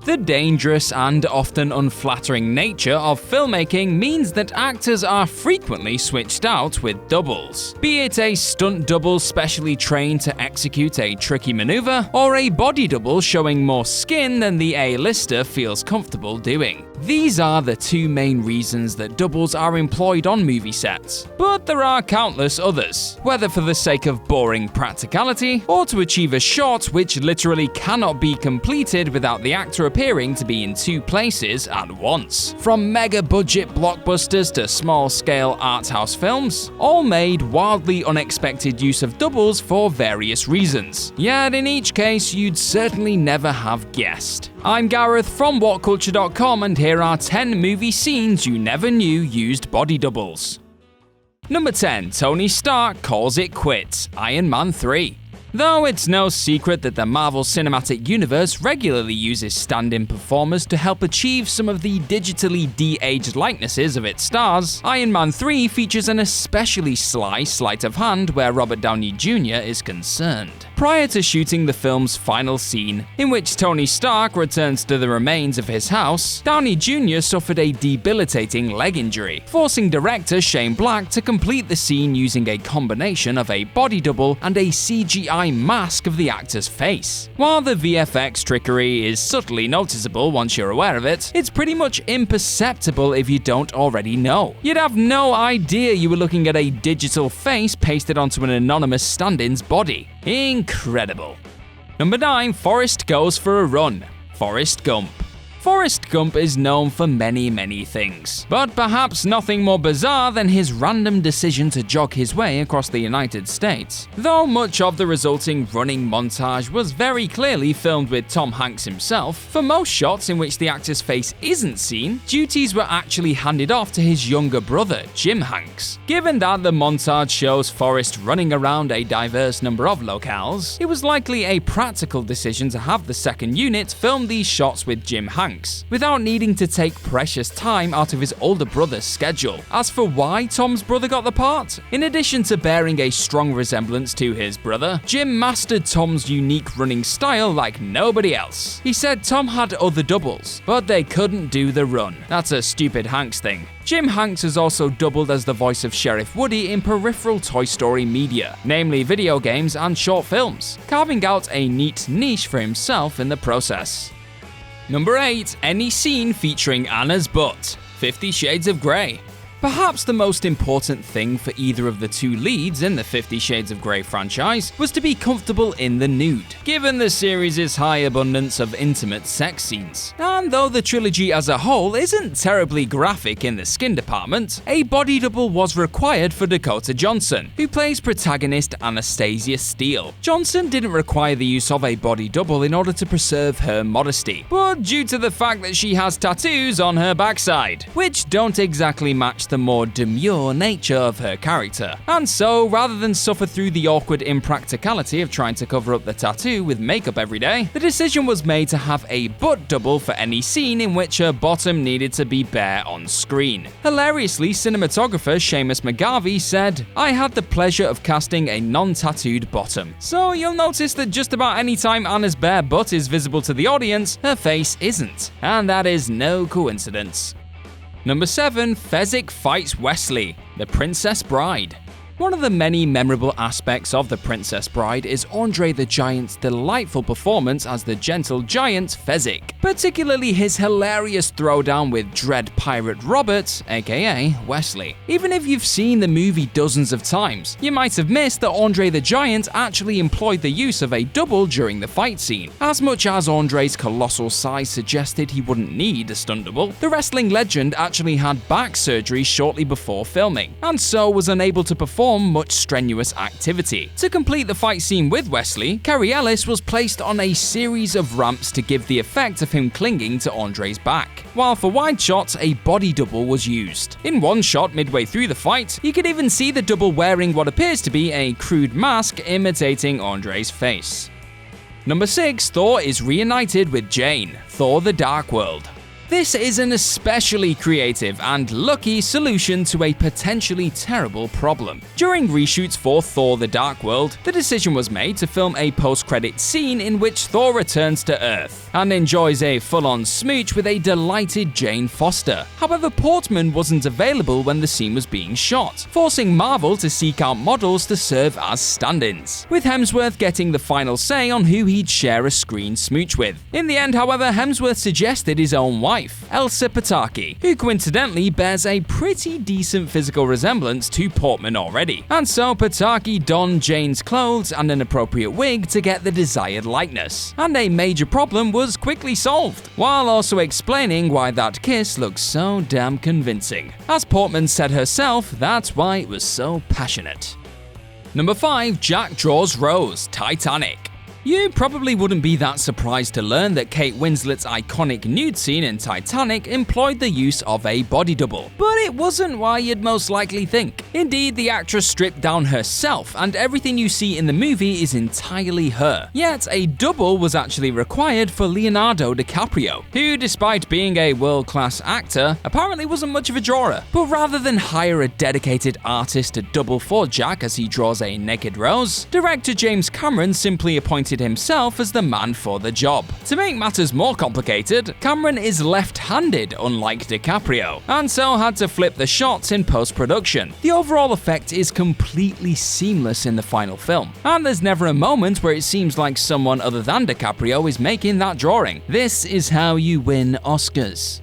The dangerous and often unflattering nature of filmmaking means that actors are frequently switched out with doubles. Be it a stunt double specially trained to execute a tricky maneuver, or a body double showing more skin than the A-lister feels comfortable doing. These are the two main reasons that doubles are employed on movie sets, but there are countless others, whether for the sake of boring practicality or to achieve a shot which literally cannot be completed without the actor appearing to be in two places at once. From mega-budget blockbusters to small-scale art house films, all made wildly unexpected use of doubles for various reasons. Yet in each case, you'd certainly never have guessed. I'm Gareth from WhatCulture.com, and here are 10 movie scenes you never knew used body doubles. Number 10. Tony Stark calls it quits, Iron Man 3. Though it's no secret that the Marvel Cinematic Universe regularly uses stand-in performers to help achieve some of the digitally de-aged likenesses of its stars, Iron Man 3 features an especially sly sleight of hand where Robert Downey Jr. is concerned. Prior to shooting the film's final scene, in which Tony Stark returns to the remains of his house, Downey Jr. suffered a debilitating leg injury, forcing director Shane Black to complete the scene using a combination of a body double and a CGI mask of the actor's face. While the VFX trickery is subtly noticeable once you're aware of it, it's pretty much imperceptible if you don't already know. You'd have no idea you were looking at a digital face pasted onto an anonymous stand-in's body. Incredible. Number 9. Forrest goes for a run, Forrest Gump. Forrest Gump is known for many things, but perhaps nothing more bizarre than his random decision to jog his way across the United States. Though much of the resulting running montage was very clearly filmed with Tom Hanks himself, for most shots in which the actor's face isn't seen, duties were actually handed off to his younger brother, Jim Hanks. Given that the montage shows Forrest running around a diverse number of locales, it was likely a practical decision to have the second unit film these shots with Jim Hanks, without needing to take precious time out of his older brother's schedule. As for why Tom's brother got the part, in addition to bearing a strong resemblance to his brother, Jim mastered Tom's unique running style like nobody else. He said Tom had other doubles, but they couldn't do the run. That's a stupid Hanks thing. Jim Hanks has also doubled as the voice of Sheriff Woody in peripheral Toy Story media, namely video games and short films, carving out a neat niche for himself in the process. Number 8. Any scene featuring Anna's butt, 50 Shades of Grey. Perhaps the most important thing for either of the two leads in the 50 Shades of Grey franchise was to be comfortable in the nude, given the series' high abundance of intimate sex scenes. And though the trilogy as a whole isn't terribly graphic in the skin department, a body double was required for Dakota Johnson, who plays protagonist Anastasia Steele. Johnson didn't require the use of a body double in order to preserve her modesty, but due to the fact that she has tattoos on her backside, which don't exactly match the more demure nature of her character. And so, rather than suffer through the awkward impracticality of trying to cover up the tattoo with makeup every day, the decision was made to have a butt double for any scene in which her bottom needed to be bare on screen. Hilariously, cinematographer Seamus McGarvey said, "I had the pleasure of casting a non-tattooed bottom. So you'll notice that just about any time Anna's bare butt is visible to the audience, her face isn't. And that is no coincidence." Number 7. Fezzik fights Wesley, the Princess Bride. One of the many memorable aspects of The Princess Bride is Andre the Giant's delightful performance as the gentle giant Fezzik, particularly his hilarious throwdown with Dread Pirate Robert, aka Wesley. Even if you've seen the movie dozens of times, you might have missed that Andre the Giant actually employed the use of a double during the fight scene. As much as Andre's colossal size suggested he wouldn't need a stunt double, the wrestling legend actually had back surgery shortly before filming, and so was unable to perform much strenuous activity. To complete the fight scene with Wesley, Carrie Ellis was placed on a series of ramps to give the effect of him clinging to Andre's back, while for wide shots, a body double was used. In one shot midway through the fight, you could even see the double wearing what appears to be a crude mask imitating Andre's face. Number 6. Thor is reunited with Jane, Thor: The Dark World. This is an especially creative and lucky solution to a potentially terrible problem. During reshoots for Thor: The Dark World, the decision was made to film a post-credit scene in which Thor returns to Earth and enjoys a full-on smooch with a delighted Jane Foster. However, Portman wasn't available when the scene was being shot, forcing Marvel to seek out models to serve as stand-ins, with Hemsworth getting the final say on who he'd share a screen smooch with. In the end, however, Hemsworth suggested his own wife, Elsa Pataky, who coincidentally bears a pretty decent physical resemblance to Portman already. And so Pataky donned Jane's clothes and an appropriate wig to get the desired likeness, and a major problem was quickly solved, while also explaining why that kiss looks so damn convincing. As Portman said herself, that's why it was so passionate. Number 5. Jack Draws Rose, Titanic. You probably wouldn't be that surprised to learn that Kate Winslet's iconic nude scene in Titanic employed the use of a body double, but it wasn't why you'd most likely think. Indeed, the actress stripped down herself, and everything you see in the movie is entirely her. Yet, a double was actually required for Leonardo DiCaprio, who, despite being a world-class actor, apparently wasn't much of a drawer. But rather than hire a dedicated artist to double for Jack as he draws a naked rose, director James Cameron simply appointed himself as the man for the job. To make matters more complicated, Cameron is left-handed, unlike DiCaprio, and so had to flip the shots in post-production. The overall effect is completely seamless in the final film, and there's never a moment where it seems like someone other than DiCaprio is making that drawing. This is how you win Oscars.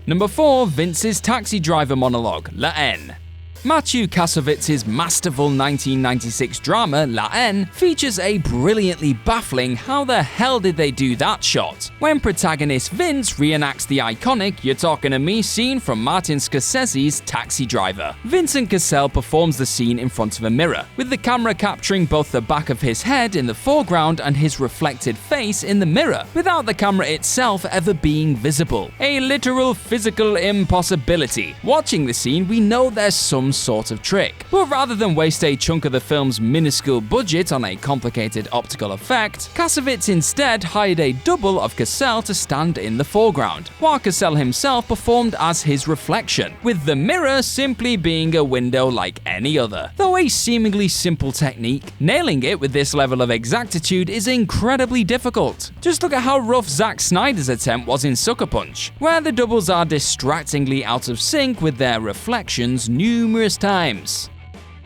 Number 4. Vince's taxi driver monologue, La Haine. Matthew Kassowitz's masterful 1996 drama La Haine features a brilliantly baffling how the hell did they do that shot, when protagonist Vince reenacts the iconic "You're talking to me" scene from Martin Scorsese's Taxi Driver. Vincent Cassel performs the scene in front of a mirror, with the camera capturing both the back of his head in the foreground and his reflected face in the mirror, without the camera itself ever being visible. A literal physical impossibility. Watching the scene, we know there's some sort of trick. But rather than waste a chunk of the film's minuscule budget on a complicated optical effect, Kassovitz instead hired a double of Cassel to stand in the foreground, while Cassel himself performed as his reflection, with the mirror simply being a window like any other. Though a seemingly simple technique, nailing it with this level of exactitude is incredibly difficult. Just look at how rough Zack Snyder's attempt was in Sucker Punch, where the doubles are distractingly out of sync with their reflections numerous times.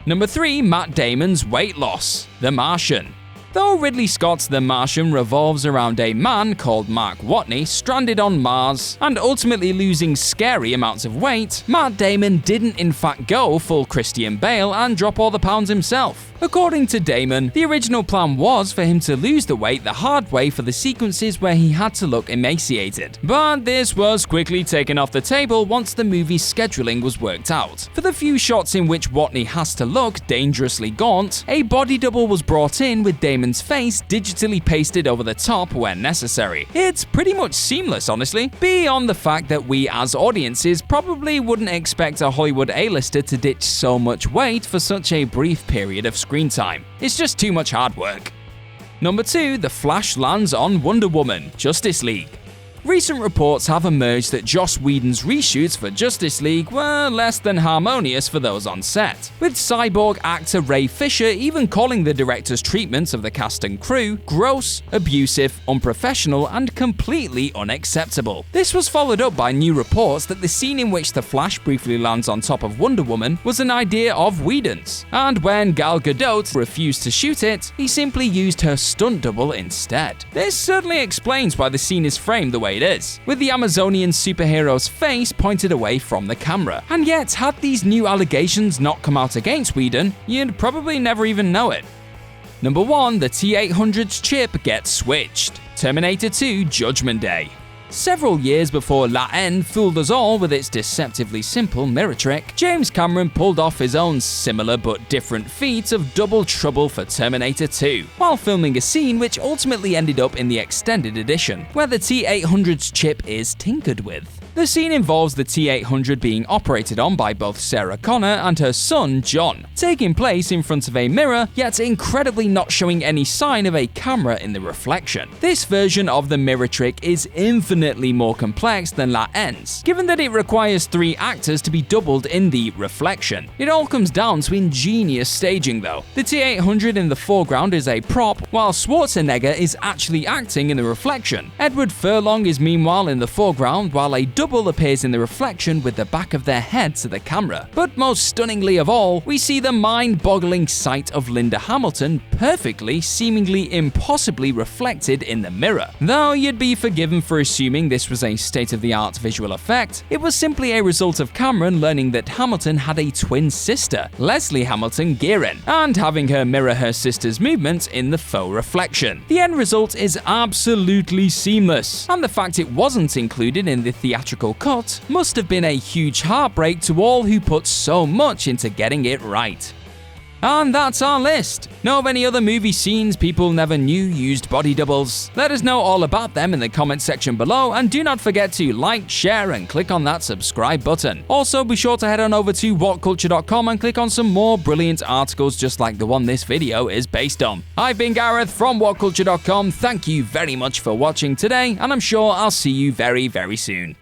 Number 3. Matt Damon's weight loss, The Martian. Though Ridley Scott's The Martian revolves around a man called Mark Watney stranded on Mars and ultimately losing scary amounts of weight, Matt Damon didn't in fact go full Christian Bale and drop all the pounds himself. According to Damon, the original plan was for him to lose the weight the hard way for the sequences where he had to look emaciated. But this was quickly taken off the table once the movie's scheduling was worked out. For the few shots in which Watney has to look dangerously gaunt, a body double was brought in with Damon's face digitally pasted over the top when necessary. It's pretty much seamless, honestly, beyond the fact that we as audiences probably wouldn't expect a Hollywood A-lister to ditch so much weight for such a brief period of screen time. It's just too much hard work. Number 2. The Flash lands on Wonder Woman, Justice League. Recent reports have emerged that Joss Whedon's reshoots for Justice League were less than harmonious for those on set, with cyborg actor Ray Fisher even calling the director's treatments of the cast and crew gross, abusive, unprofessional, and completely unacceptable. This was followed up by new reports that the scene in which the Flash briefly lands on top of Wonder Woman was an idea of Whedon's, and when Gal Gadot refused to shoot it, he simply used her stunt double instead. This certainly explains why the scene is framed the way it is, with the Amazonian superhero's face pointed away from the camera. And yet, had these new allegations not come out against Whedon, you'd probably never even know it. Number 1. The T-800's chip gets switched, Terminator 2: Judgment Day. Several years before La Haine fooled us all with its deceptively simple mirror trick, James Cameron pulled off his own similar but different feat of double trouble for Terminator 2, while filming a scene which ultimately ended up in the extended edition, where the T-800's chip is tinkered with. The scene involves the T-800 being operated on by both Sarah Connor and her son John, taking place in front of a mirror, yet incredibly not showing any sign of a camera in the reflection. This version of the mirror trick is infinitely more complex than La Haine, given that it requires 3 actors to be doubled in the reflection. It all comes down to ingenious staging though. The T-800 in the foreground is a prop, while Schwarzenegger is actually acting in the reflection. Edward Furlong is meanwhile in the foreground, while a double appears in the reflection with the back of their head to the camera. But most stunningly of all, we see the mind-boggling sight of Linda Hamilton perfectly, seemingly impossibly reflected in the mirror. Though you'd be forgiven for assuming this was a state-of-the-art visual effect, it was simply a result of Cameron learning that Hamilton had a twin sister, Leslie Hamilton Guerin, and having her mirror her sister's movements in the faux reflection. The end result is absolutely seamless, and the fact it wasn't included in the theatrical cut must have been a huge heartbreak to all who put so much into getting it right. And that's our list. Know of any other movie scenes people never knew used body doubles? Let us know all about them in the comment section below, and do not forget to like, share, and click on that subscribe button. Also, be sure to head on over to whatculture.com and click on some more brilliant articles just like the one this video is based on. I've been Gareth from whatculture.com. Thank you very much for watching today, and I'm sure I'll see you very, very soon.